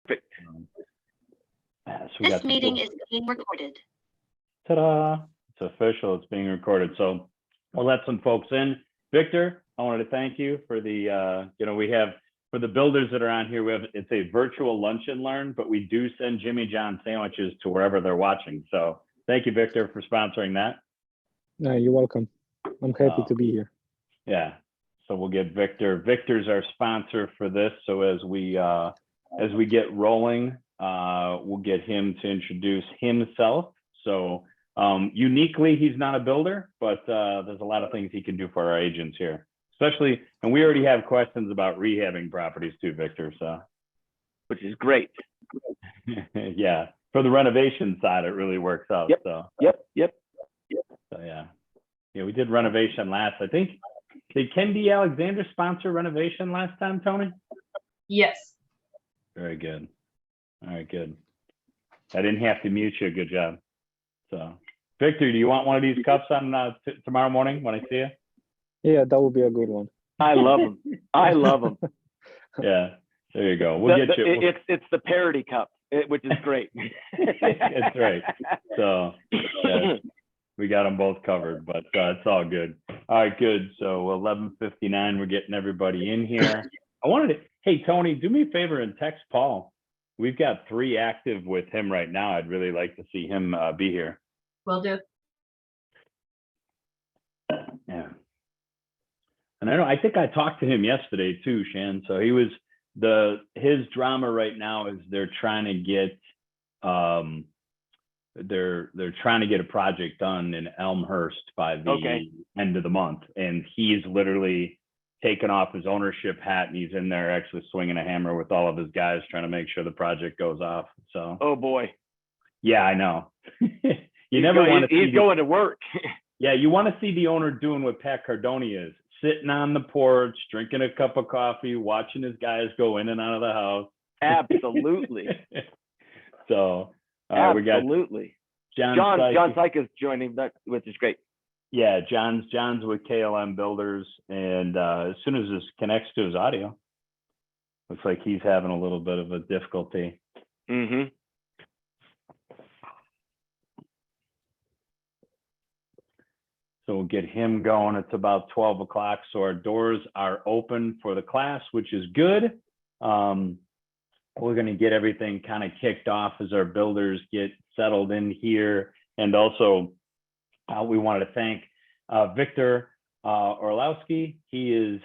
Perfect. So this meeting is being recorded. Ta-da! It's official. It's being recorded. So we'll let some folks in. Victor, I wanted to thank you for the, we have, for the builders that are on here, it's a virtual lunch and learn, but we do send Jimmy John sandwiches to wherever they're watching. So thank you, Victor, for sponsoring that. No, you're welcome. I'm happy to be here. Yeah. So we'll get Victor. Victor's our sponsor for this. So as we get rolling, we'll get him to introduce himself. So uniquely, he's not a builder, but there's a lot of things he can do for our agents here, especially, and we already have questions about rehabbing properties too, Victor. So, which is great. Yeah, for the renovation side, it really works out. Yep. So. Yep. So yeah, we did renovation last. I think did Ken D. Alexander sponsor renovation last time, Tony? Yes. Very good. All right, good. I didn't have to mute you. Good job. So, Victor, do you want one of these cups on tomorrow morning when I see you? Yeah, that would be a good one. I love them. I love them. Yeah, there you go. We'll get you. It's the parody cup, which is great. That's right. So, yeah, we got them both covered, but it's all good. All right, good. So 11:59, we're getting everybody in here. I wanted to, hey, Tony, do me a favor and text Paul. We've got 3 active with him right now. I'd really like to see him be here. Will do. Yeah. And I think I talked to him yesterday too, Shan. So he was his drama right now is they're trying to get they're trying to get a project done in Elmhurst by the end of the month, and he's literally taken off his ownership hat and he's in there actually swinging a hammer with all of his guys trying to make sure the project goes off. So oh boy, yeah, I know. He's going to work. Yeah, you want to see the owner doing what Pat Cardoni is, sitting on the porch, drinking a cup of coffee, watching his guys go in and out of the house. Absolutely. So absolutely. We got John Sieck is joining that, which is great. Yeah, John's with KLM Builders, and as soon as this connects to his audio, looks like he's having a little bit of a difficulty. Mm-hmm. So we'll get him going. It's about 12 o'clock, so our doors are open for the class, which is good. We're going to get everything kind of kicked off as our builders get settled in here, and also we wanted to thank Victor Orlowski. He is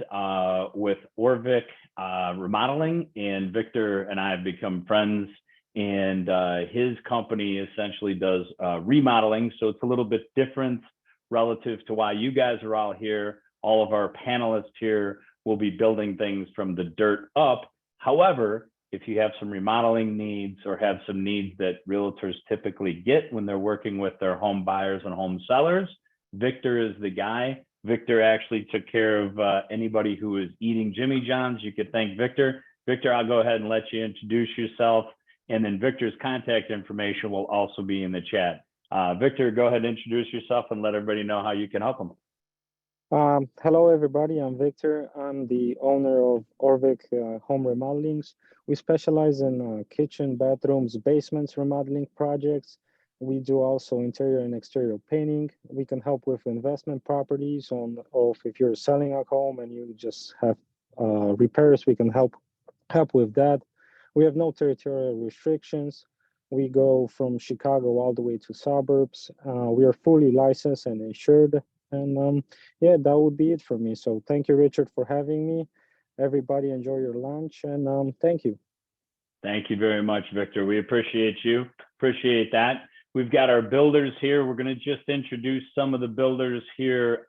with Orvick Remodeling, and Victor and I have become friends, and his company essentially does remodeling. So it's a little bit different relative to why you guys are all here. All of our panelists here will be building things from the dirt up. However, if you have some remodeling needs or have some needs that realtors typically get when they're working with their home buyers and home sellers, Victor is the guy. Victor actually took care of anybody who is eating Jimmy John's. You could thank Victor. Victor, I'll go ahead and let you introduce yourself, and then Victor's contact information will also be in the chat. Victor, go ahead and introduce yourself and let everybody know how you can help them. Hello, everybody. I'm Victor. I'm the owner of Orvick Home Remodelings. We specialize in kitchen, bathrooms, basements remodeling projects. We do also interior and exterior painting. We can help with investment properties if you're selling a home and you just have repairs, we can help with that. We have no territorial restrictions. We go from Chicago all the way to suburbs. We are fully licensed and insured. And yeah, that would be it for me. So thank you, Richard, for having me. Everybody enjoy your lunch, and thank you. Thank you very much, Victor. We appreciate you. Appreciate that. We've got our builders here. We're going to just introduce some of the builders here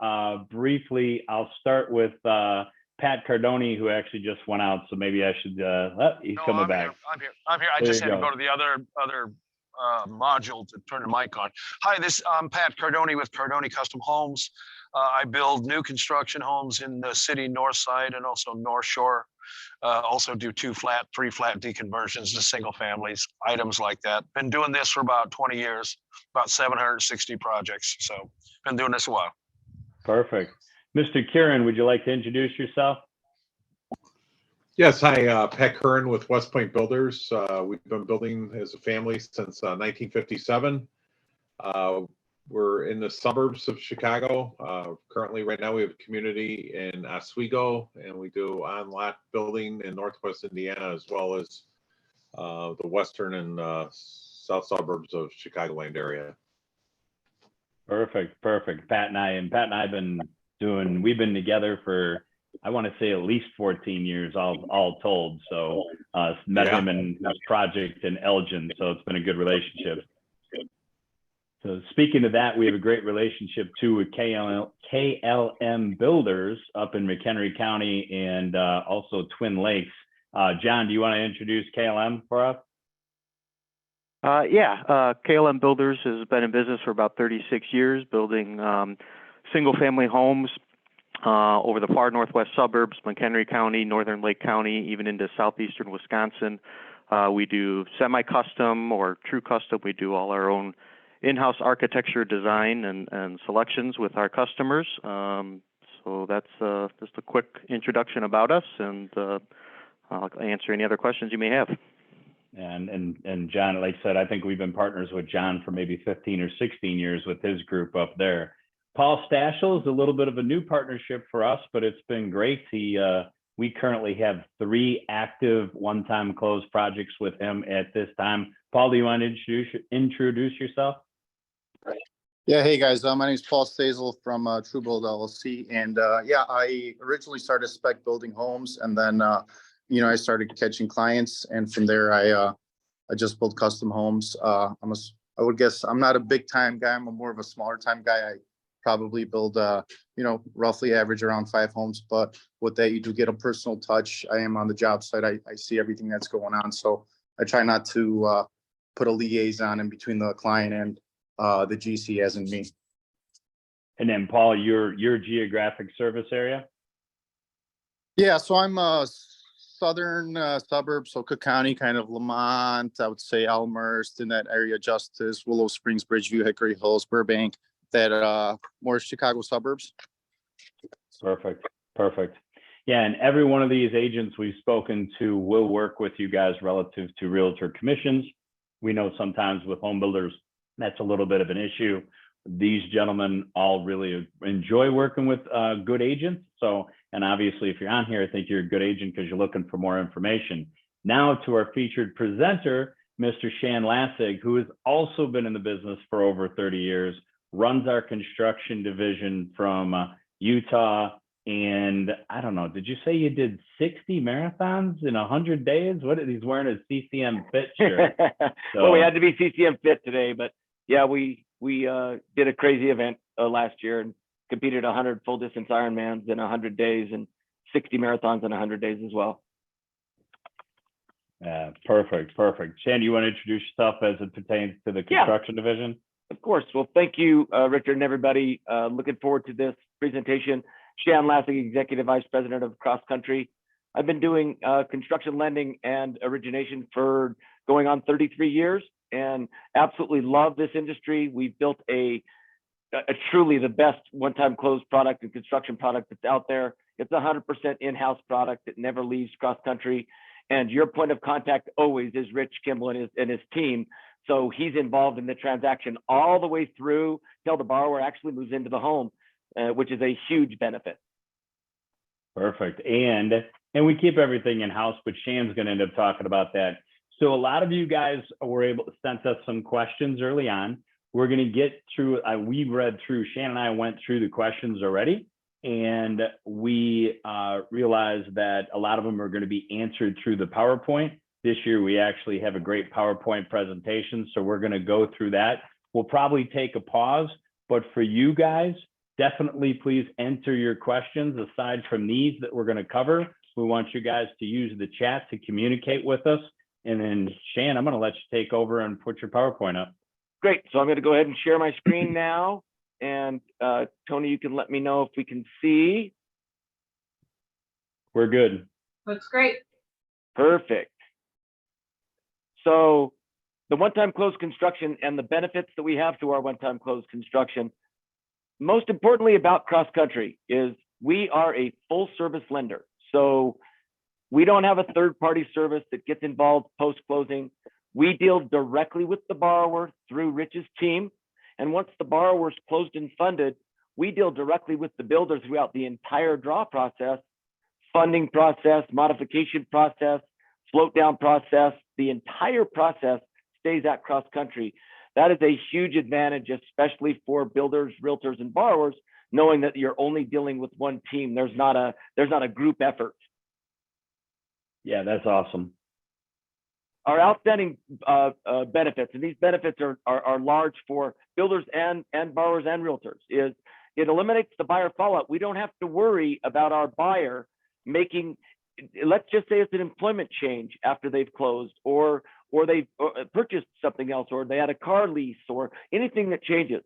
briefly. I'll start with Pat Cardoni, who actually just went out. So maybe I should, he's coming back. I'm here. I just had to go to the other module to turn the mic on. Hi, I'm Pat Cardoni with Cardonicustomhomes. I build new construction homes in the city north side and also North Shore. Also do 3 flat deconversions to single families, items like that. Been doing this for about 20 years, about 760 projects. So been doing this a while. Perfect. Mr. Curran, would you like to introduce yourself? Yes, hi, Pat Curran with WestPoint Builders. We've been building as a family since 1957. We're in the suburbs of Chicago. Currently, right now, we have a community in Oswego, and we do on-lot building in Northwest Indiana, as well as the western and south suburbs of Chicagoland area. Perfect. Pat and I have we've been together for, I want to say, at least 14 years, all told. So met him in his project in Elgin, so it's been a good relationship. So speaking of that, we have a great relationship too with KLM Builders up in McHenry County and also Twin Lakes. John, do you want to introduce KLM for us? KLM Builders has been in business for about 36 years, building single-family homes over the far northwest suburbs, McHenry County, northern Lake County, even into southeastern Wisconsin. We do semi-custom or true custom. We do all our own in-house architecture design and selections with our customers. So that's just a quick introduction about us, and I'll answer any other questions you may have. And John, like I said, I think we've been partners with John for maybe 15 or 16 years with his group up there. Paul Staszel is a little bit of a new partnership for us, but it's been great. We currently have 3 active one-time close projects with him at this time. Paul, do you want to introduce yourself? Yeah, hey guys, my name is Paul Staszel from Truebuildllc, and I originally started spec building homes, and then I started catching clients, and from there I just build custom homes. I would guess I'm not a big time guy. I'm more of a smaller time guy. I probably build roughly average around 5 homes, but with that you do get a personal touch. I am on the job site. I see everything that's going on, so I try not to put a liaison in between the client and the GC as in me. And then Paul, your geographic service area? Yeah, so I'm southern suburbs, so Cook County, kind of Lamont, I would say Elmhurst, in that area, Justice, Willow Springs, Bridgeview, Hickory Hills, Burbank, that more Chicago suburbs. Perfect. Yeah, and every one of these agents we've spoken to will work with you guys relative to realtor commissions. We know sometimes with home builders, that's a little bit of an issue. These gentlemen all really enjoy working with good agents. So, and obviously if you're on here, I think you're a good agent because you're looking for more information. Now to our featured presenter, Mr. Shan Lasig, who has also been in the business for over 30 years, runs our construction division from Utah. And I don't know, did you say you did 60 marathons in 100 days? What is he's wearing a CCM Fit shirt? So, well, we had to be CCM Fit today, but yeah, we did a crazy event last year and competed 100 full distance Ironmans in 100 days and 60 marathons in 100 days as well. Perfect. Shan, you want to introduce yourself as it pertains to the construction division? Of course. Well, thank you, Richard, and everybody. Looking forward to this presentation. Shan Lasig, Executive Vice President of CrossCountry. I've been doing construction lending and origination for going on 33 years and absolutely love this industry. We've built a truly the best one-time close product and construction product that's out there. It's 100% in-house product that never leaves CrossCountry. And your point of contact always is Rich Kimball and his team. So he's involved in the transaction all the way through till the borrower actually moves into the home, which is a huge benefit. Perfect. And we keep everything in-house, but Shan's going to end up talking about that. So a lot of you guys were able to send us some questions early on. We're going to get through, we read through, Shan and I went through the questions already, and we realized that a lot of them are going to be answered through the PowerPoint. This year, we actually have a great PowerPoint presentation, so we're going to go through that. We'll probably take a pause, but for you guys, definitely please enter your questions aside from these that we're going to cover. We want you guys to use the chat to communicate with us. And then Shan, I'm going to let you take over and put your PowerPoint up. Great. So I'm going to go ahead and share my screen now. And Tony, you can let me know if we can see. We're good. Looks great. Perfect. So the one-time close construction and the benefits that we have to our one-time close construction, most importantly about CrossCountry is we are a full service lender. So We don't have a third-party service that gets involved post-closing. We deal directly with the borrower through Rich's team. And once the borrower's closed and funded, we deal directly with the builder throughout the entire draw process, funding process, modification process, float down process. The entire process stays at CrossCountry. That is a huge advantage, especially for builders, realtors, and borrowers, knowing that you're only dealing with one team. There's not a group effort. Yeah, that's awesome. Our outstanding benefits, and these benefits are large for builders and borrowers and realtors, is it eliminates the buyer fallout. We don't have to worry about our buyer making, let's just say it's an employment change after they've closed, or they've purchased something else, or they had a car lease, or anything that changes.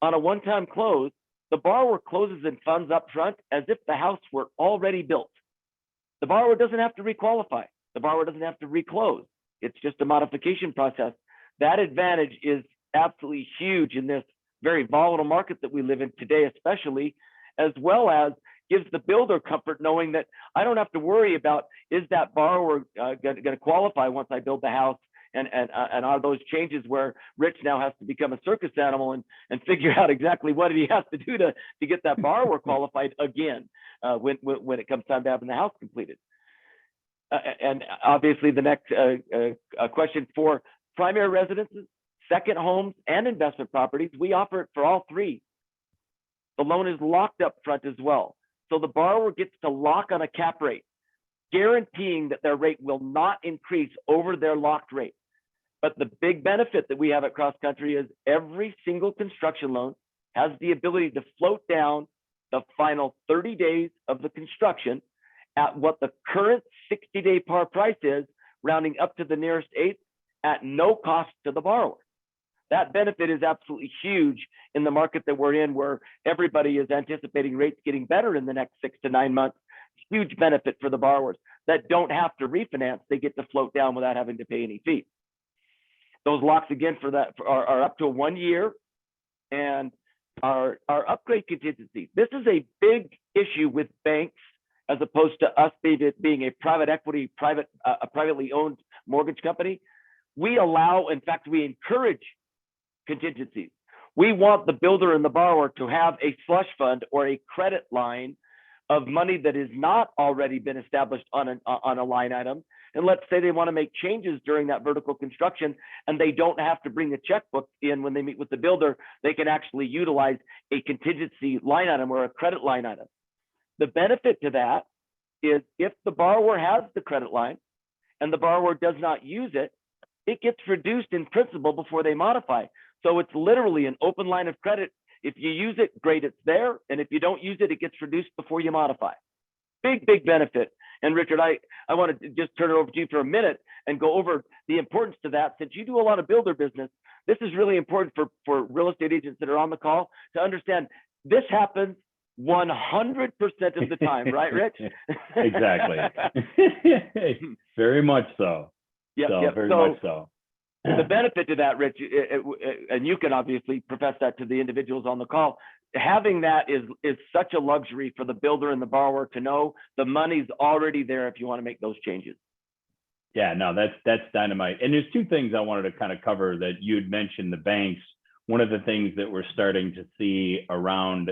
On a one-time close, the borrower closes and funds up front as if the house were already built. The borrower doesn't have to requalify. The borrower doesn't have to reclose. It's just a modification process. That advantage is absolutely huge in this very volatile market that we live in today, especially, as well as gives the builder comfort knowing that I don't have to worry about, is that borrower going to qualify once I build the house, and are those changes where Rich now has to become a circus animal and figure out exactly what he has to do to get that borrower qualified again when it comes time to having the house completed. And obviously the next question for primary residences, second homes, and investment properties, we offer it for all three. The loan is locked up front as well. So the borrower gets to lock on a cap rate, guaranteeing that their rate will not increase over their locked rate. But the big benefit that we have at CrossCountry is every single construction loan has the ability to float down the final 30 days of the construction at what the current 60-day par price is, rounding up to the nearest eighth, at no cost to the borrower. That benefit is absolutely huge in the market that we're in, where everybody is anticipating rates getting better in the next 6 to 9 months. Huge benefit for the borrowers that don't have to refinance. They get to float down without having to pay any fees. Those locks, again, for that are up to 1 year, and our upgrade contingency. This is a big issue with banks, as opposed to us being a private equity, a privately owned mortgage company. We allow, in fact, we encourage contingencies. We want the builder and the borrower to have a slush fund or a credit line of money that has not already been established on a line item. And let's say they want to make changes during that vertical construction, and they don't have to bring a checkbook in when they meet with the builder. They can actually utilize a contingency line item or a credit line item. The benefit to that is if the borrower has the credit line and the borrower does not use it, it gets reduced in principal before they modify. So it's literally an open line of credit. If you use it, great, it's there. And if you don't use it, it gets reduced before you modify. Big, big benefit. And Richard, I want to just turn it over to you for a minute and go over the importance to that. Since you do a lot of builder business, this is really important for real estate agents that are on the call to understand this happens 100% of the time, right, Rich? Exactly. Very much so. Yeah, so, yep. very much so. The benefit to that, Rich, and you can obviously profess that to the individuals on the call, having that is such a luxury for the builder and the borrower to know the money's already there if you want to make those changes. Yeah, no, that's dynamite. And there's two things I wanted to kind of cover that you'd mentioned, the banks. One of the things that we're starting to see around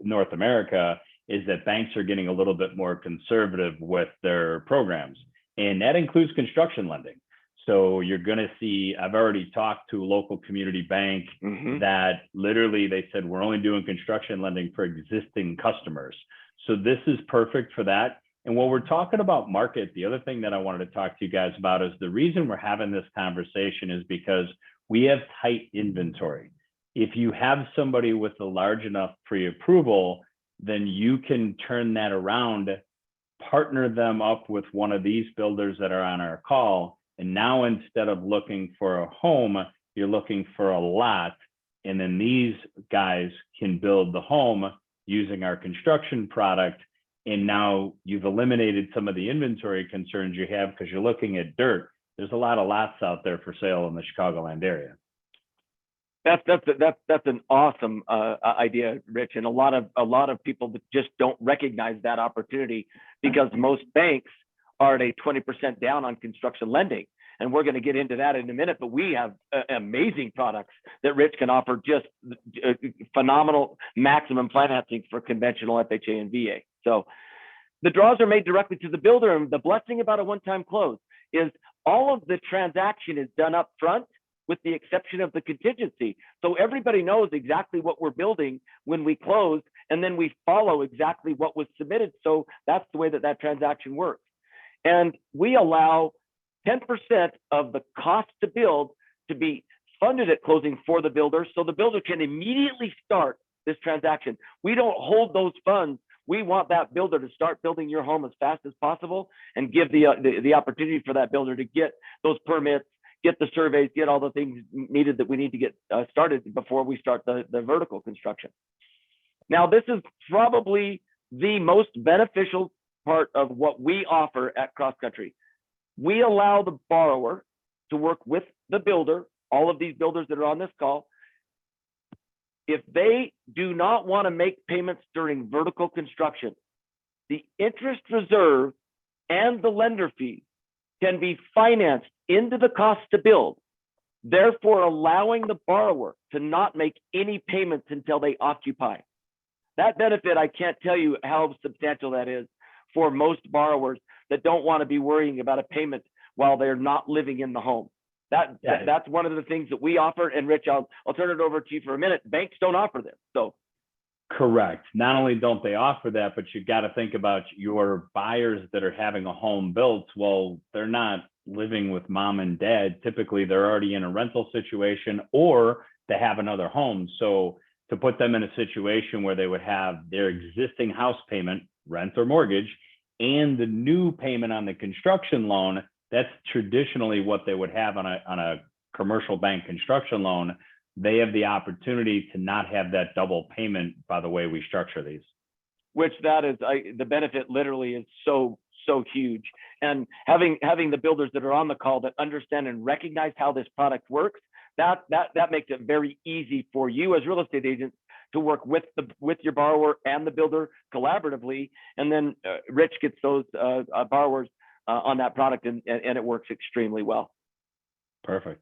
North America is that banks are getting a little bit more conservative with their programs, and that includes construction lending. So you're going to see, I've already talked to a local community bank that literally they said, we're only doing construction lending for existing customers. So this is perfect for that. And while we're talking about market, the other thing that I wanted to talk to you guys about is the reason we're having this conversation is because we have tight inventory. If you have somebody with a large enough pre-approval, then you can turn that around, partner them up with one of these builders that are on our call. And now instead of looking for a home, you're looking for a lot. And then these guys can build the home using our construction product. And now you've eliminated some of the inventory concerns you have because you're looking at dirt. There's a lot of lots out there for sale in the Chicagoland area. That's an awesome idea, Rich, and a lot of people that just don't recognize that opportunity because most banks are at a 20% down on construction lending. And we're going to get into that in a minute, but we have amazing products that Rich can offer, just phenomenal maximum financing for conventional FHA and VA. So the draws are made directly to the builder, and the blessing about a one-time close is all of the transaction is done up front with the exception of the contingency. So everybody knows exactly what we're building when we close, and then we follow exactly what was submitted. So that's the way that that transaction works. And we allow 10% of the cost to build to be funded at closing for the builder, so the builder can immediately start this transaction. We don't hold those funds. We want that builder to start building your home as fast as possible and give the opportunity for that builder to get those permits, get the surveys, get all the things needed that we need to get started before we start the vertical construction. Now, this is probably the most beneficial part of what we offer at CrossCountry. We allow the borrower to work with the builder, all of these builders that are on this call. If they do not want to make payments during vertical construction, the interest reserve and the lender fees can be financed into the cost to build, therefore allowing the borrower to not make any payments until they occupy. That benefit, I can't tell you how substantial that is for most borrowers that don't want to be worrying about a payment while they're not living in the home. That's one of the things that we offer. And Rich, I'll turn it over to you for a minute. Banks don't offer this. So correct. Not only don't they offer that, but you've got to think about your buyers that are having a home built. Well, they're not living with mom and dad. Typically, they're already in a rental situation or they have another home. So to put them in a situation where they would have their existing house payment, rent or mortgage, and the new payment on the construction loan, that's traditionally what they would have on a commercial bank construction loan. They have the opportunity to not have that double payment by the way we structure these. Which that is, the benefit literally is so huge. And having the builders that are on the call that understand and recognize how this product works, that makes it very easy for you as real estate agents to work with your borrower and the builder collaboratively. And then Rich gets those borrowers on that product, and it works extremely well. Perfect.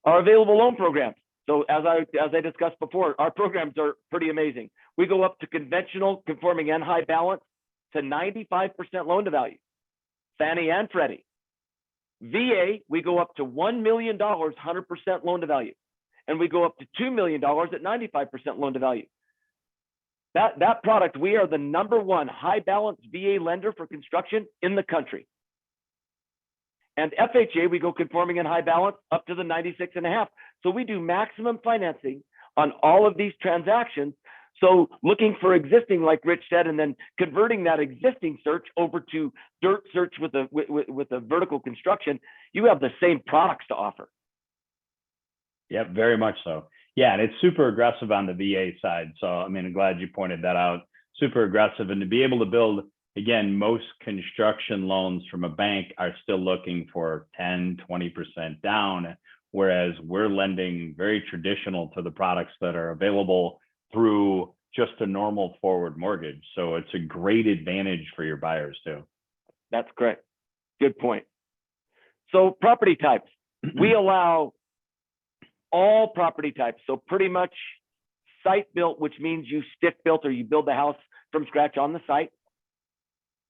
Our available loan programs. So as I discussed before, our programs are pretty amazing. We go up to conventional, conforming, and high balance to 95% loan to value, Fannie and Freddie. VA, we go up to $1 million, 100% loan to value, and we go up to $2 million at 95% loan to value. That product, we are the #1 high balance VA lender for construction in the country. And FHA, we go conforming and high balance up to the 96.5. So we do maximum financing on all of these transactions. So looking for existing, like Rich said, and then converting that existing search over to dirt search with a vertical construction, you have the same products to offer. Yep, very much so. Yeah, and it's super aggressive on the VA side. So, I mean, I'm glad you pointed that out. Super aggressive. And to be able to build, again, most construction loans from a bank are still looking for 10, 20% down, whereas we're lending very traditional to the products that are available through just a normal forward mortgage. So it's a great advantage for your buyers too. That's correct. Good point. So property types, we allow all property types. So pretty much site built, which means you stick built or you build the house from scratch on the site.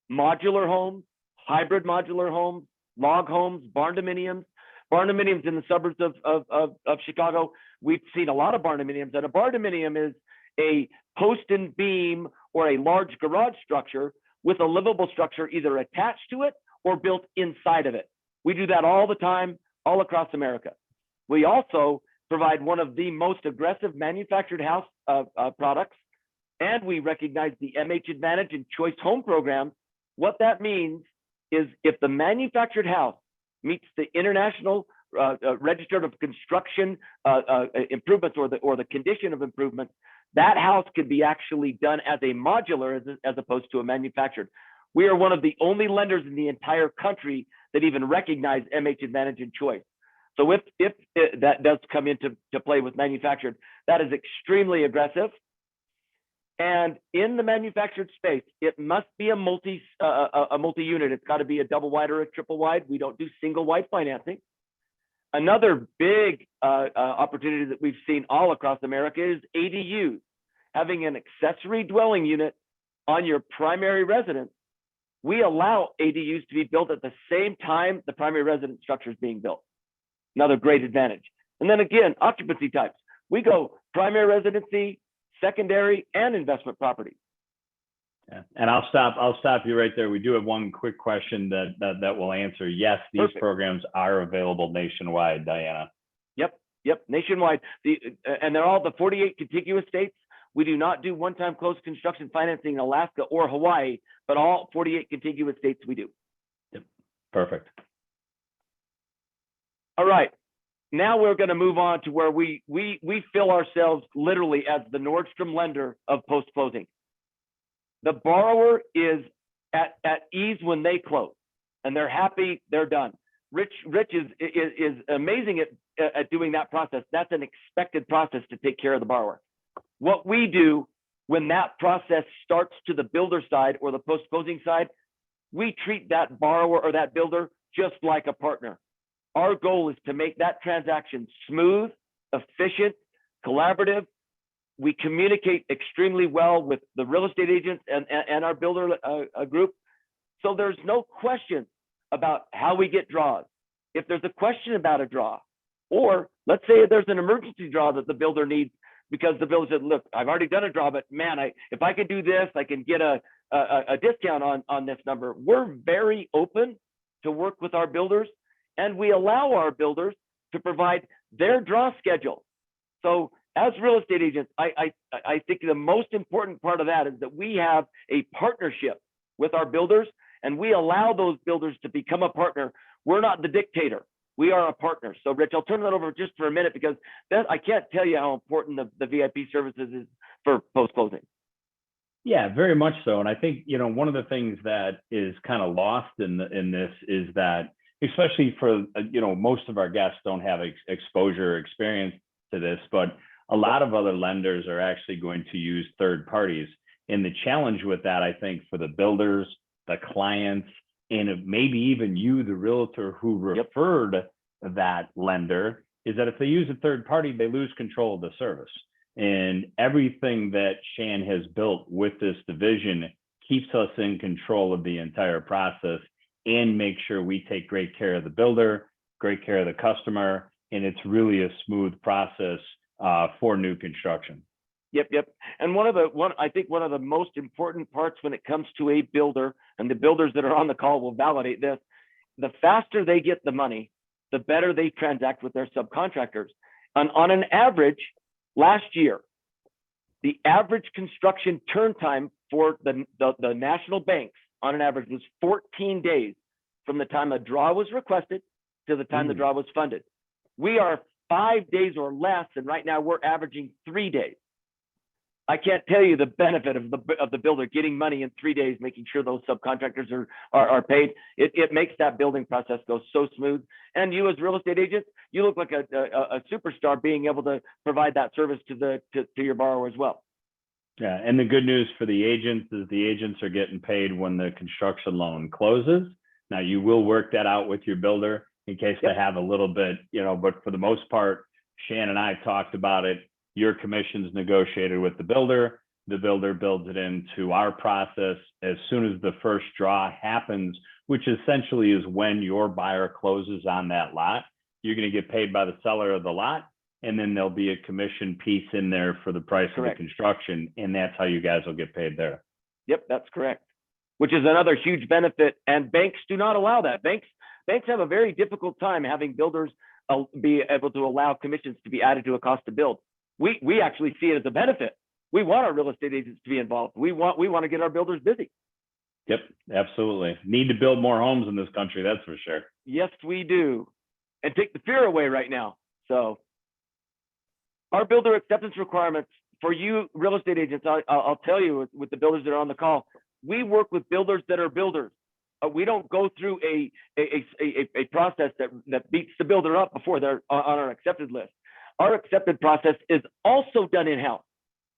Modular homes, hybrid modular homes, log homes, barn-dominiums. Barn-dominiums in the suburbs of Chicago, we've seen a lot of barn-dominiums. And a barn-dominium is a post and beam or a large garage structure with a livable structure either attached to it or built inside of it. We do that all the time, all across America. We also provide one of the most aggressive manufactured house products, and we recognize the MH Advantage and Choice Home programs. What that means is if the manufactured house meets the international register of construction improvements or the condition of improvements, that house could be actually done as a modular as opposed to a manufactured. We are one of the only lenders in the entire country that even recognize MH Advantage and Choice. So if that does come into play with manufactured, that is extremely aggressive. And in the manufactured space, it must be a multi-unit. It's got to be a double wide or a triple wide. We don't do single wide financing. Another big opportunity that we've seen all across America is ADUs. Having an accessory dwelling unit on your primary residence. We allow ADUs to be built at the same time the primary residence structure is being built. Another great advantage. And then again, occupancy types. We go primary residency, secondary, and investment property. Yeah. And I'll stop you right there. We do have one quick question that will answer. Yes, these Perfect. programs are available nationwide, Diana. Yep, nationwide. And they're all the 48 contiguous states. We do not do one-time closed construction financing in Alaska or Hawaii, but all 48 contiguous states we do. Yep, perfect. All right, now we're going to move on to where we feel ourselves literally as the Nordstrom lender of post-closing. The borrower is at ease when they close, and they're happy, they're done. Rich is amazing at doing that process. That's an expected process to take care of the borrower. What we do when that process starts to the builder side or the post-closing side, we treat that borrower or that builder just like a partner. Our goal is to make that transaction smooth, efficient, collaborative. We communicate extremely well with the real estate agents and our builder group. So there's no question about how we get draws. If there's a question about a draw, or let's say there's an emergency draw that the builder needs because the builder said, look, I've already done a draw, but man, if I could do this, I can get a discount on this number. We're very open to work with our builders, and we allow our builders to provide their draw schedule. So as real estate agents, I think the most important part of that is that we have a partnership with our builders, and we allow those builders to become a partner. We're not the dictator. We are a partner. So Rich, I'll turn that over just for a minute because I can't tell you how important the VIP services is for post-closing. Yeah, very much so. And I think, one of the things that is kind of lost in this is that, especially for, most of our guests don't have exposure or experience to this, but a lot of other lenders are actually going to use third parties. And the challenge with that, I think, for the builders, the clients, and maybe even you, the realtor who referred that lender, is that if they use a third party, they lose control of the service. And everything that Shan has built with this division keeps us in control of the entire process and make sure we take great care of the builder, great care of the customer, and it's really a smooth process for new construction. Yep. And I think one of the most important parts when it comes to a builder, and the builders that are on the call will validate this, the faster they get the money, the better they transact with their subcontractors. And on an average, last year, the average construction turn time for the national banks on an average was 14 days from the time a draw was requested to the time the draw was funded. We are 5 days or less, and right now we're averaging 3 days. I can't tell you the benefit of the builder getting money in 3 days, making sure those subcontractors are paid. It makes that building process go so smooth. And you as real estate agents, you look like a superstar being able to provide that service to your borrower as well. Yeah, and the good news for the agents is the agents are getting paid when the construction loan closes. Now you will work that out with your builder in case they have a little bit, but for the most part, Shan and I talked about it. Your commission's negotiated with the builder builds it into our process as soon as the first draw happens, which essentially is when your buyer closes on that lot. You're going to get paid by the seller of the lot, and then there'll be a commission piece in there for the price of the construction, and that's how you guys will get paid there. Yep, that's correct, which is another huge benefit, and banks do not allow that. Banks have a very difficult time having builders be able to allow commissions to be added to a cost to build. We actually see it as a benefit. We want our real estate agents to be involved. We want to get our builders busy. Yep, absolutely. Need to build more homes in this country, that's for sure. Yes, we do. And take the fear away right now. So our builder acceptance requirements for you real estate agents, I'll tell you with the builders that are on the call, we work with builders that are builders. We don't go through a process that beats the builder up before they're on our accepted list. Our accepted process is also done in-house.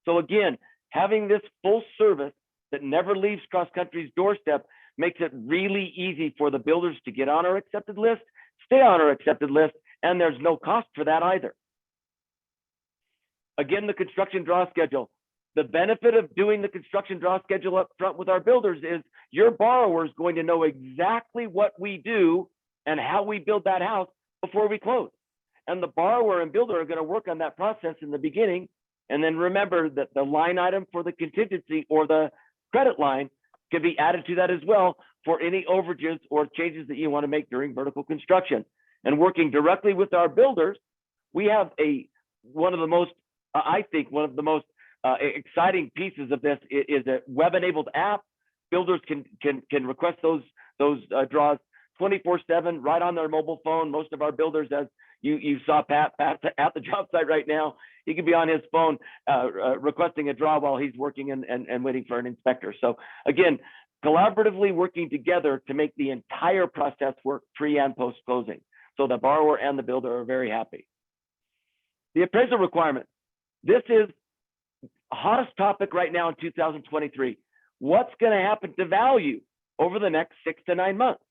So again, having this full service that never leaves CrossCountry's doorstep makes it really easy for the builders to get on our accepted list, stay on our accepted list, and there's no cost for that either. Again, the construction draw schedule. The benefit of doing the construction draw schedule up front with our builders is your borrower is going to know exactly what we do and how we build that house before we close. And the borrower and builder are going to work on that process in the beginning. And then remember that the line item for the contingency or the credit line can be added to that as well for any overages or changes that you want to make during vertical construction. And working directly with our builders, we have one of the most exciting pieces of this is a web-enabled app. Builders can request those draws 24/7 right on their mobile phone. Most of our builders, as you saw Pat at the job site right now, he could be on his phone requesting a draw while he's working and waiting for an inspector. So again, collaboratively working together to make the entire process work pre and post closing. So the borrower and the builder are very happy. The appraisal requirement. This is hottest topic right now in 2023. What's going to happen to value over the next 6 to 9 months?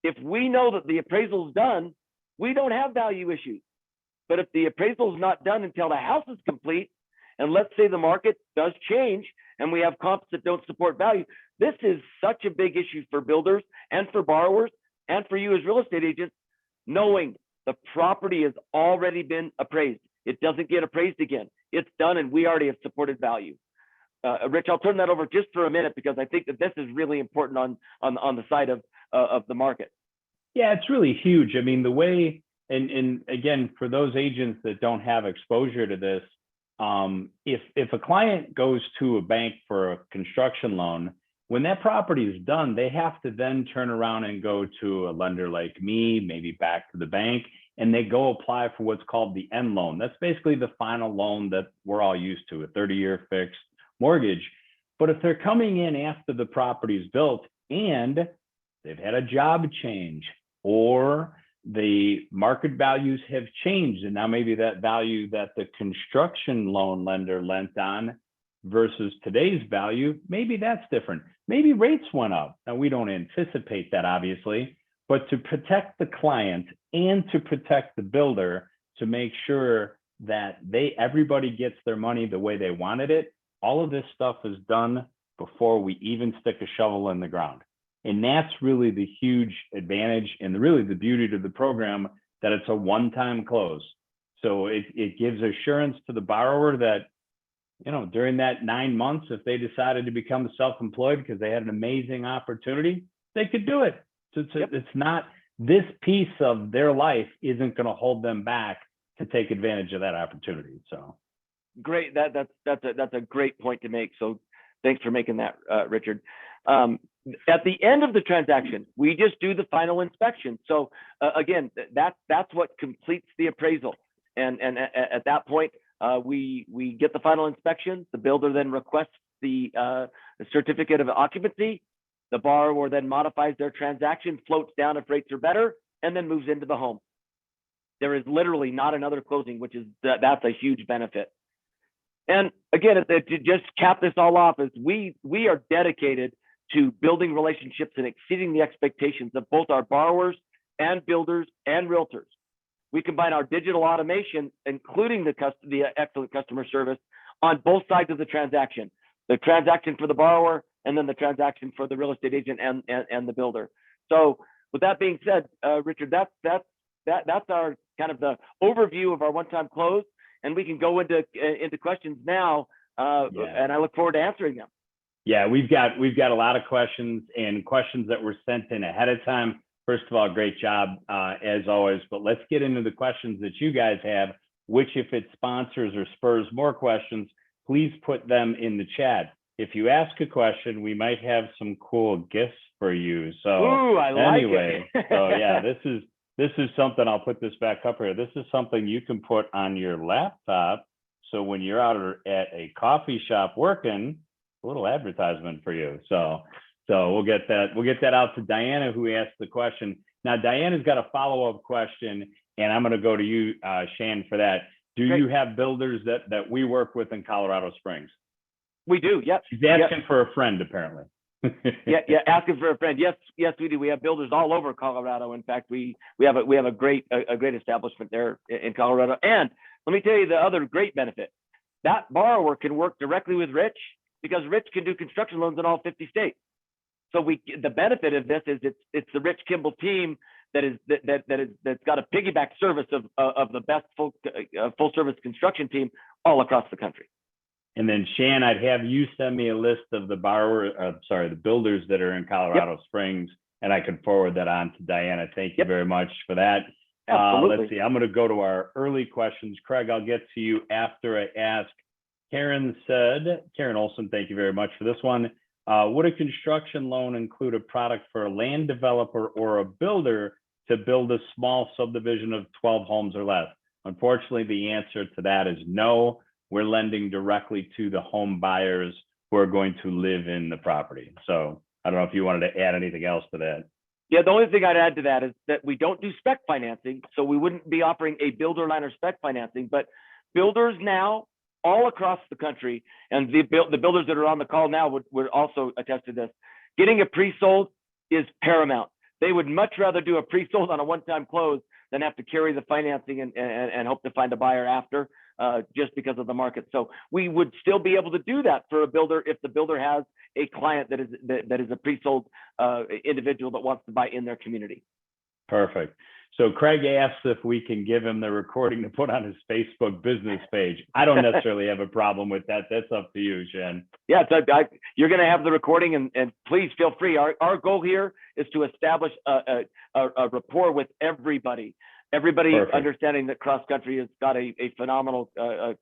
If we know that the appraisal is done, we don't have value issues. But if the appraisal is not done until the house is complete, and let's say the market does change and we have comps that don't support value, this is such a big issue for builders and for borrowers and for you as real estate agents, knowing the property has already been appraised. It doesn't get appraised again. It's done, and we already have supported value. Rich, I'll turn that over just for a minute because I think that this is really important on the side of the market. Yeah, it's really huge. I mean, the way, and again, for those agents that don't have exposure to this, if a client goes to a bank for a construction loan, when that property is done, they have to then turn around and go to a lender like me, maybe back to the bank, and they go apply for what's called the end loan. That's basically the final loan that we're all used to, a 30-year fixed mortgage. But if they're coming in after the property is built and they've had a job change or the market values have changed, and now maybe that value that the construction loan lender lent on versus today's value, maybe that's different. Maybe rates went up. Now, we don't anticipate that, obviously, but to protect the client and to protect the builder, to make sure that everybody gets their money the way they wanted it, all of this stuff is done before we even stick a shovel in the ground. And that's really the huge advantage and really the beauty to the program, that it's a one-time close. So it gives assurance to the borrower that, you know, during that 9 months, if they decided to become self-employed because they had an amazing opportunity, they could do it. So it's not, this piece of their life isn't going to hold them back to take advantage of that opportunity. So great. That's a great point to make. So thanks for making that, Richard. At the end of the transaction, we just do the final inspection. So again, that's what completes the appraisal. And at that point, we get the final inspection. The builder then requests the certificate of occupancy. The borrower then modifies their transaction, floats down if rates are better, and then moves into the home. There is literally not another closing, which is that's a huge benefit. And again, to just cap this all off, is we are dedicated to building relationships and exceeding the expectations of both our borrowers and builders and realtors. We combine our digital automation, including the excellent customer service, on both sides of the transaction for the borrower, and then the transaction for the real estate agent and the builder. So with that being said, Richard, that's our kind of the overview of our one-time close, and we can go into questions now, and I look forward to answering them. Yeah, we've got a lot of questions and questions that were sent in ahead of time. First of all, great job as always, but let's get into the questions that you guys have, which if it sponsors or spurs more questions, please put them in the chat. If you ask a question, we might have some cool gifts for you. So I like anyway, it. So yeah, this is something, I'll put this back up here. This is something you can put on your laptop. So when you're out at a coffee shop working, a little advertisement for you. So we'll get that out to Diana, who asked the question. Now, Diana's got a follow-up question, and I'm going to go to you, Shan, for that. Do you have builders that we work with in Colorado Springs? We do, yep. She's asking for a friend, apparently. Yeah, asking for a friend. Yes, we do. We have builders all over Colorado. In fact, we have a great establishment there in Colorado. And let me tell you the other great benefit. That borrower can work directly with Rich because Rich can do construction loans in all 50 states. So the benefit of this is it's the Rich Kimball team that's got a piggyback service of the best full service construction team all across the country. And then Shan, I'd have you send me a list of the the builders that are in Colorado Springs, and I could forward that on to Diana. Thank you very much for that. Absolutely. Let's see, I'm going to go to our early questions. Craig, I'll get to you after I ask. Karen Olson, thank you very much for this one. Would a construction loan include a product for a land developer or a builder to build a small subdivision of 12 homes or less? Unfortunately, the answer to that is no. We're lending directly to the home buyers who are going to live in the property. So I don't know if you wanted to add anything else to that. Yeah, the only thing I'd add to that is that we don't do spec financing. So we wouldn't be offering a builder line or spec financing, but builders now all across the country, and the builders that are on the call now would also attest to this. Getting a pre-sold is paramount. They would much rather do a pre-sold on a one-time close than have to carry the financing and hope to find a buyer after. Just because of the market. So we would still be able to do that for a builder if the builder has a client that is a pre-sold individual that wants to buy in their community. Perfect. So Craig asks if we can give him the recording to put on his Facebook business page. I don't necessarily have a problem with that. That's up to you, Shan. Yeah, you're going to have the recording, and please feel free. Our goal here is to establish a rapport with everybody. Everybody Perfect. Understanding that CrossCountry has got a phenomenal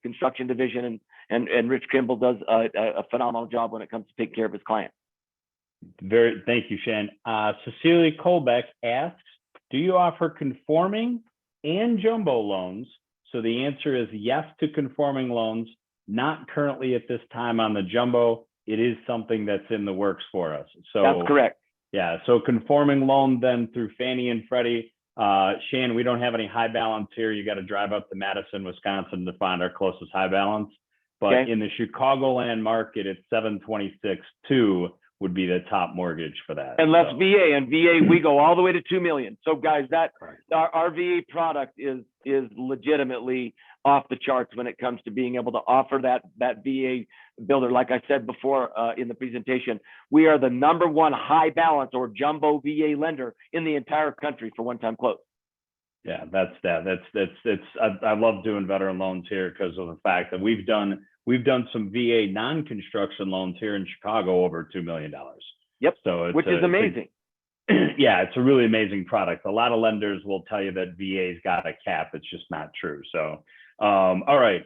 construction division, and Rich Kimball does a phenomenal job when it comes to taking care of his clients. Thank you, Shan. Cecilia Colbeck asks, do you offer conforming and jumbo loans? So the answer is yes to conforming loans, not currently at this time on the jumbo. It is something that's in the works for us. So that's correct. Yeah, so conforming loan then through Fannie and Freddie. Shan, we don't have any high balance here. You got to drive up to Madison, Wisconsin to find our closest high balance. But in the Chicagoland market, it's 726.2 would be the top mortgage for that. And less VA, and VA we go all the way to 2 million. So guys, that our VA product is legitimately off the charts when it comes to being able to offer that VA builder. Like I said before in the presentation, we are the #1 high balance or jumbo VA lender in the entire country for one-time close. Yeah, I love doing veteran loans here because of the fact that we've done some VA non-construction loans here in Chicago over $2 million. Yep. So which is amazing. Yeah, it's a really amazing product. A lot of lenders will tell you that VA's got a cap. It's just not true. So, all right.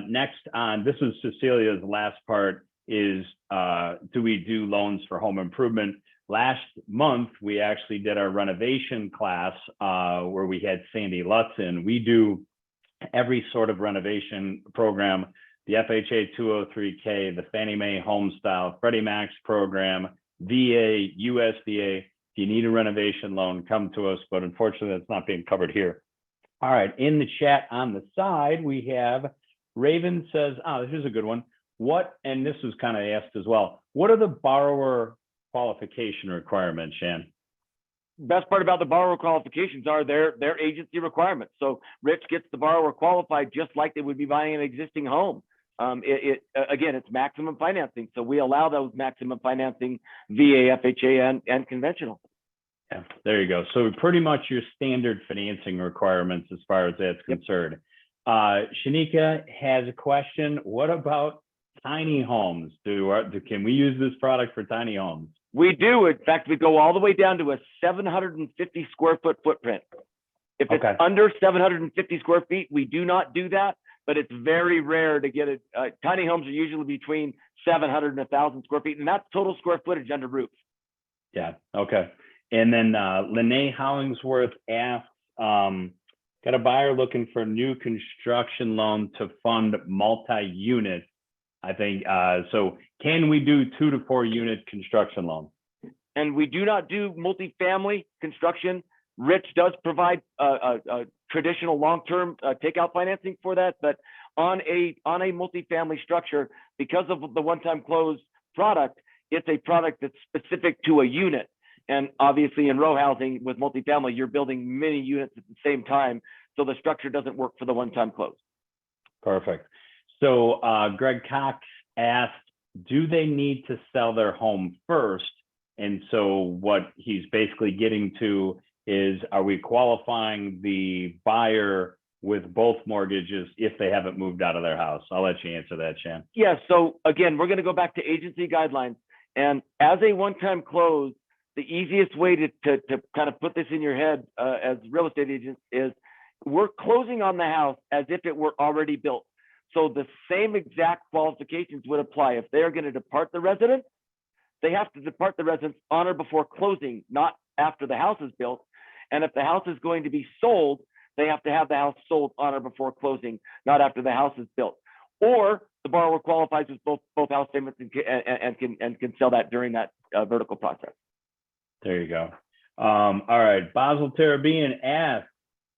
Next on, this is Cecilia's last part is, do we do loans for home improvement? Last month, we actually did our renovation class where we had Sandy Lutz in. We do every sort of renovation program, the FHA 203K, the Fannie Mae Home Style, Freddie Mac's program, VA, USDA. If you need a renovation loan, come to us, but unfortunately, that's not being covered here. All right, in the chat on the side, we have Raven says, this is a good one. And this was kind of asked as well, what are the borrower qualification requirements, Shan? Best part about the borrower qualifications are their agency requirements. So Rich gets the borrower qualified just like they would be buying an existing home. Again, it's maximum financing. So we allow those maximum financing VA, FHA, and conventional. Yeah, there you go. So pretty much your standard financing requirements as far as that's concerned. Shanika has a question. What about tiny homes? Can we use this product for tiny homes? We do. In fact, we go all the way down to a 750 square foot footprint. If it's under 750 square feet, we do not do that, but it's very rare to get it. Tiny homes are usually between 700 and 1,000 square feet, and that's total square footage under roof. Yeah, okay. And then Lene Hollingsworth asks, got a buyer looking for a new construction loan to fund multi-unit. I think, so can we do 2 to 4 unit construction loans? And we do not do multifamily construction Rich does provide traditional long-term takeout financing for that, but on a multifamily structure, because of the one-time close product, it's a product that's specific to a unit. And obviously in row housing with multifamily, you're building many units at the same time. So the structure doesn't work for the one-time close. Perfect. So Greg Cox asked, do they need to sell their home first? And so what he's basically getting to is, are we qualifying the buyer with both mortgages if they haven't moved out of their house? I'll let you answer that, Shan. Yeah, so again, we're going to go back to agency guidelines. And as a one-time close, the easiest way to kind of put this in your head as real estate agents is we're closing on the house as if it were already built. So the same exact qualifications would apply. If they're going to depart the residence, they have to depart the residence on or before closing, not after the house is built. And if the house is going to be sold, they have to have the house sold on or before closing, not after the house is built. Or the borrower qualifies with both house payments and can sell that during that vertical process. There you go. All right, Basel Terrabian asks,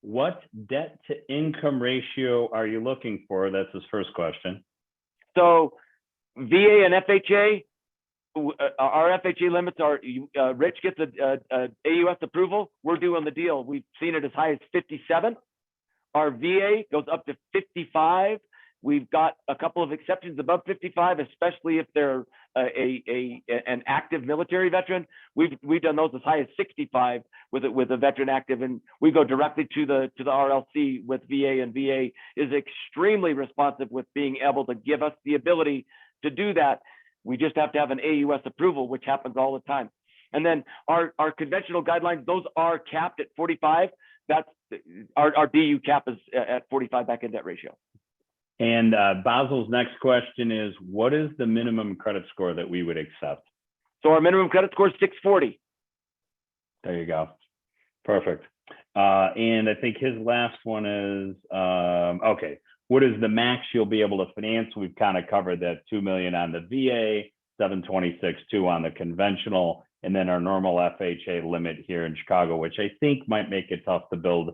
what debt to income ratio are you looking for? That's his first question. So VA and FHA, our FHA limits are, Rich gets a AUS approval, we're doing the deal. We've seen it as high as 57. Our VA goes up to 55. We've got a couple of exceptions above 55, especially if they're an active military veteran. We've done those as high as 65 with a veteran active, and we go directly to the RLC with VA, and VA is extremely responsive with being able to give us the ability to do that. We just have to have an AUS approval, which happens all the time. And then our conventional guidelines, those are capped at 45. That's our DU cap is at 45 back in debt ratio. And Basil's next question is, what is the minimum credit score that we would accept? So our minimum credit score is 640. There you go. Perfect. And I think his last one is, okay, what is the max you'll be able to finance? We've kind of covered that 2 million on the VA, 726.2 on the conventional, and then our normal FHA limit here in Chicago, which I think might make it tough to build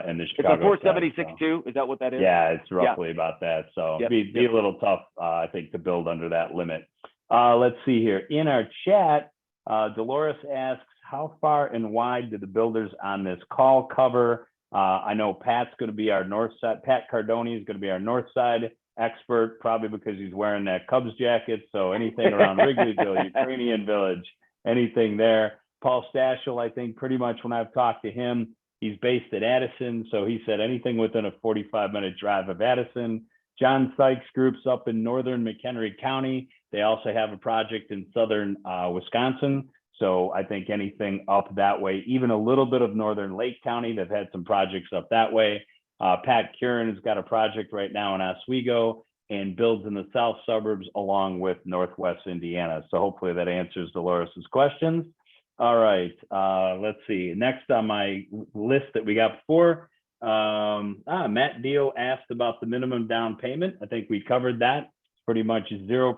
in the Chicago. It's a 476.2. Is that what that is? Yeah, it's roughly about that. So be a little tough, I think, to build under that limit. Let's see here. In our chat, Dolores asks, how far and wide do the builders on this call cover? I know Pat's going to be our north side. Pat Cardoni is going to be our north side expert, probably because he's wearing that Cubs jacket. So anything around Wrigleyville, Ukrainian Village, anything there. Paul Staszel, I think pretty much when I've talked to him, he's based at Addison. So he said anything within a 45-minute drive of Addison. John Sieck's group's up in northern McHenry County. They also have a project in southern Wisconsin. So I think anything up that way, even a little bit of northern Lake County, they've had some projects up that way. Pat Curran has got a project right now in Oswego and builds in the south suburbs along with Northwest Indiana. So hopefully that answers Dolores's questions. All right, let's see. Next on my list that we got before, Matt Dio asked about the minimum down payment. I think we covered that. It's pretty much 0%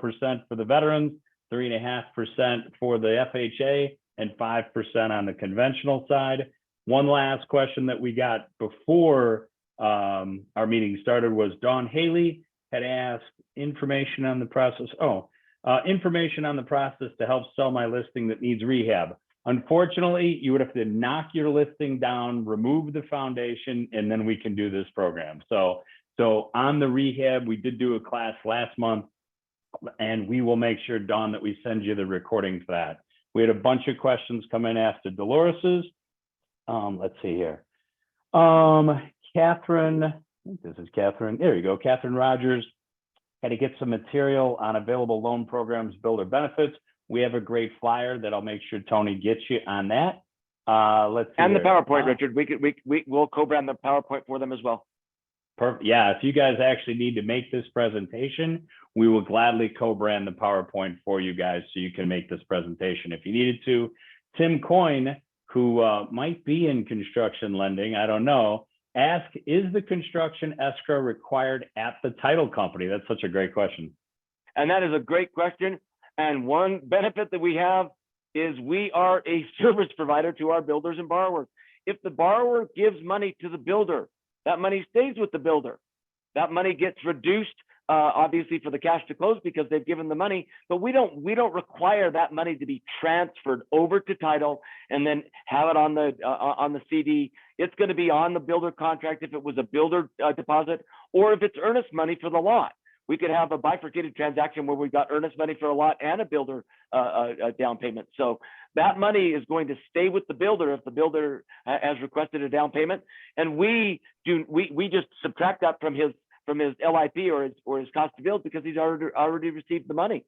for the veterans, 3.5% for the FHA, and 5% on the conventional side. One last question that we got before our meeting started was Dawn Haley had asked information on the process. Information on the process to help sell my listing that needs rehab. Unfortunately, you would have to knock your listing down, remove the foundation, and then we can do this program. So on the rehab, we did do a class last month, and we will make sure, Dawn, that we send you the recording for that. We had a bunch of questions come in after Dolores's. Let's see here. Catherine, I think this is Catherine. There you go. Catherine Rogers had to get some material on available loan programs, builder benefits. We have a great flyer that I'll make sure Tony gets you on that. Let's see. And the PowerPoint, Richard. We'll co-brand the PowerPoint for them as well. Perfect. Yeah, if you guys actually need to make this presentation, we will gladly co-brand the PowerPoint for you guys so you can make this presentation if you needed to. Tim Coyne, who might be in construction lending, I don't know, ask, is the construction escrow required at the title company? That's such a great question. And that is a great question. And one benefit that we have is we are a service provider to our builders and borrowers. if the borrower gives money to the builder, that money stays with the builder. That money gets reduced, obviously, for the cash to close because they've given the money, but we don't require that money to be transferred over to title and then have it on the CD. It's going to be on the builder contract if it was a builder deposit, or if it's earnest money for the lot. We could have a bifurcated transaction where we got earnest money for a lot and a builder down payment. So that money is going to stay with the builder if the builder has requested a down payment, and we just subtract that from his LIP or his cost to build because he's already received the money.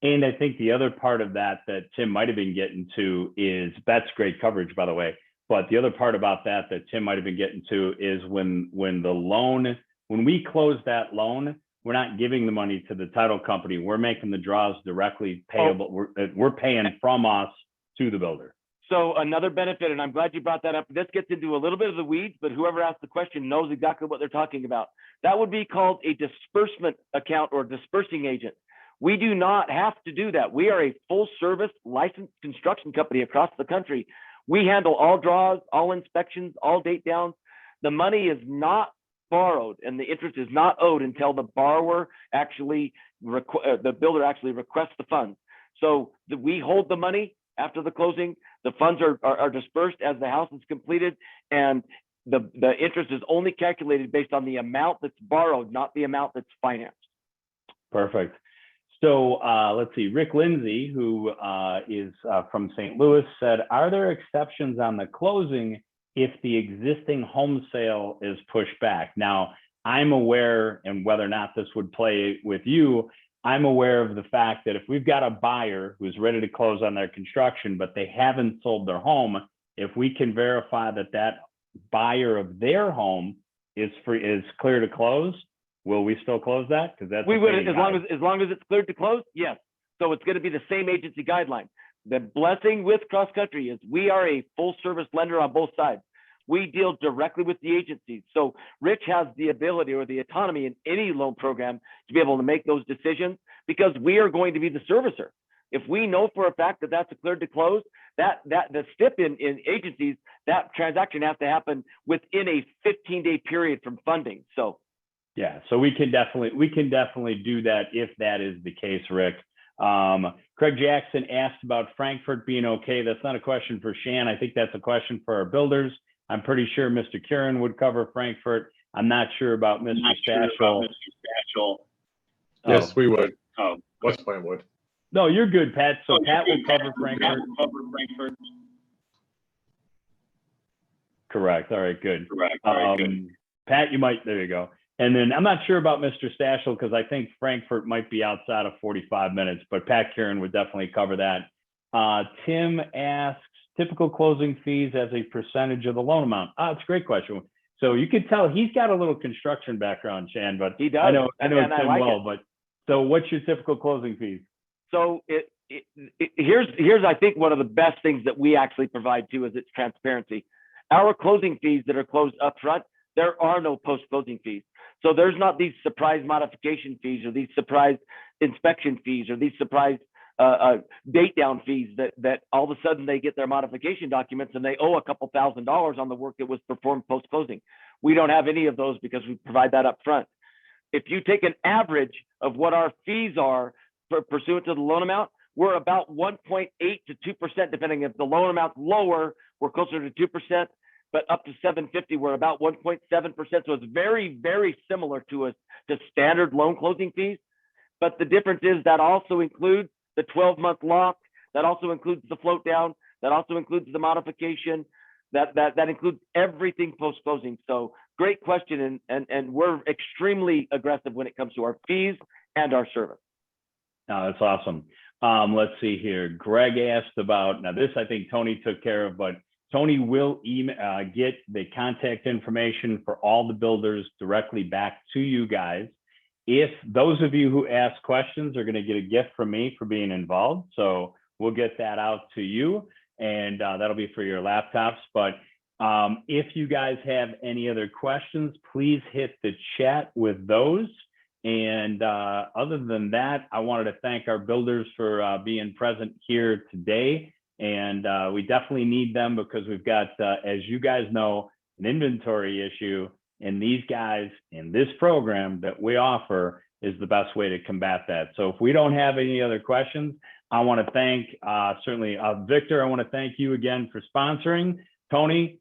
And I think the other part of that Tim might have been getting to is, that's great coverage, by the way. But the other part about that Tim might have been getting to is when we close that loan, we're not giving the money to the title company. We're making the draws directly payable. We're paying from us to the builder. So another benefit, and I'm glad you brought that up. This gets into a little bit of the weeds, but whoever asked the question knows exactly what they're talking about. That would be called a disbursement account or dispersing agent. We do not have to do that. We are a full service licensed construction company across the country. We handle all draws, all inspections, all date downs. The money is not borrowed and the interest is not owed until the borrower actually, the builder actually requests the funds. So we hold the money after the closing. The funds are dispersed as the house is completed, and the interest is only calculated based on the amount that's borrowed, not the amount that's financed. Perfect. So let's see, Rick Lindsay, who is from St. Louis, said, are there exceptions on the closing if the existing home sale is pushed back? Now, I'm aware, and whether or not this would play with you, I'm aware of the fact that if we've got a buyer who's ready to close on their construction, but they haven't sold their home, if we can verify that buyer of their home is clear to close, will we still close that? Because that's, we would, as long as it's cleared to close, yes. So it's going to be the same agency guideline. The blessing with CrossCountry is we are a full service lender on both sides. We deal directly with the agencies. So Rich has the ability or the autonomy in any loan program to be able to make those decisions because we are going to be the servicer. If we know for a fact that that's a cleared to close, that the step in agencies, that transaction has to happen within a 15-day period from funding. So yeah, so we can definitely do that if that is the case, Rick. Craig Jackson asked about Frankfurt being okay. That's not a question for Shan. I think that's a question for our builders. I'm pretty sure Mr. Curran would cover Frankfurt. I'm not sure about Mr. Staszel. Yes, we would. WestPoint would. No, you're good, Pat. So Pat will cover Frankfurt. Correct. All right, good. Pat, you might, there you go. And then I'm not sure about Mr. Staszel because I think Frankfurt might be outside of 45 minutes, but Pat Curran would definitely cover that. Tim asks, typical closing fees as a percentage of the loan amount. It's a great question. So you could tell he's got a little construction background, Shan, but he does. I know Tim like well, but so what's your typical closing fees? So here's I think one of the best things that we actually provide too is its transparency. Our closing fees that are closed up front, there are no post-closing fees. So there's not these surprise modification fees or these surprise inspection fees or these surprise date down fees that all of a sudden they get their modification documents and they owe a couple $1,000s on the work that was performed post-closing. We don't have any of those because we provide that up front. If you take an average of what our fees are pursuant to the loan amount, we're about 1.8 to 2%, depending if the loan amount's lower, we're closer to 2%, but up to 750, we're about 1.7%. So it's very, very similar to standard loan closing fees. But the difference is that also includes the 12-month lock, that also includes the float down, that also includes the modification, that includes everything post-closing. So great question, and we're extremely aggressive when it comes to our fees and our service. That's awesome. Let's see here. Greg asked about, now this I think Tony took care of, but Tony will get the contact information for all the builders directly back to you guys. If those of you who ask questions are going to get a gift from me for being involved, so we'll get that out to you, and that'll be for your laptops. But if you guys have any other questions, please hit the chat with those. And other than that, I wanted to thank our builders for being present here today. And we definitely need them because we've got, as you guys know, an inventory issue. And these guys in this program that we offer is the best way to combat that. So if we don't have any other questions, I want to thank certainly Victor. I want to thank you again for sponsoring. Tony,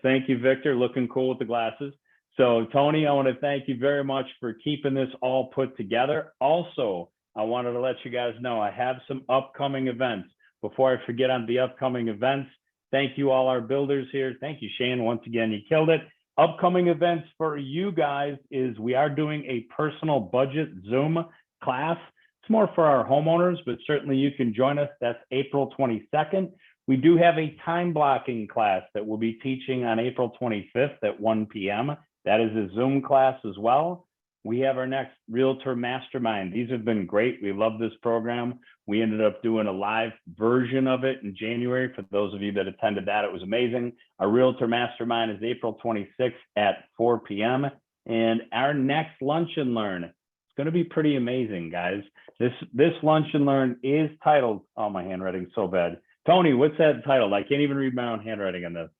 thank you, Victor, looking cool with the glasses. So Tony, I want to thank you very much for keeping this all put together. Also, I wanted to let you guys know I have some upcoming events. Before I forget on the upcoming events, thank you all our builders here. Thank you, Shane. Once again, you killed it. Upcoming events for you guys is we are doing a personal budget Zoom class. It's more for our homeowners, but certainly you can join us. That's April 22nd. We do have a time blocking class that we'll be teaching on April 25th at 1 p.m. That is a Zoom class as well. We have our next Realtor Mastermind. These have been great. We love this program. We ended up doing a live version of it in January. For those of you that attended that, it was amazing. Our Realtor Mastermind is April 26th at 4 p.m. And our next Lunch and Learn, it's going to be pretty amazing, guys. This Lunch and Learn is titled, oh, my handwriting's so bad. Tony, what's that titled? I can't even read my own handwriting on this.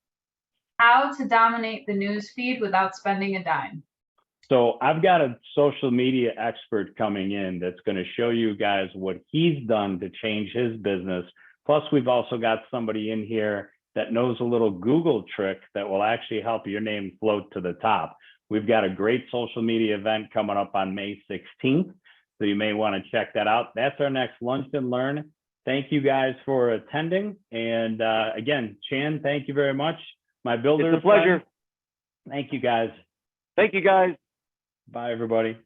How to dominate the news feed without spending a dime. So I've got a social media expert coming in that's going to show you guys what he's done to change his business. Plus, we've also got somebody in here that knows a little Google trick that will actually help your name float to the top. We've got a great social media event coming up on May 16th. So you may want to check that out. That's our next Lunch and Learn. Thank you guys for attending. And again, Chan, thank you very much. My builder. It's a pleasure. Thank you guys. Thank you guys. Bye, everybody.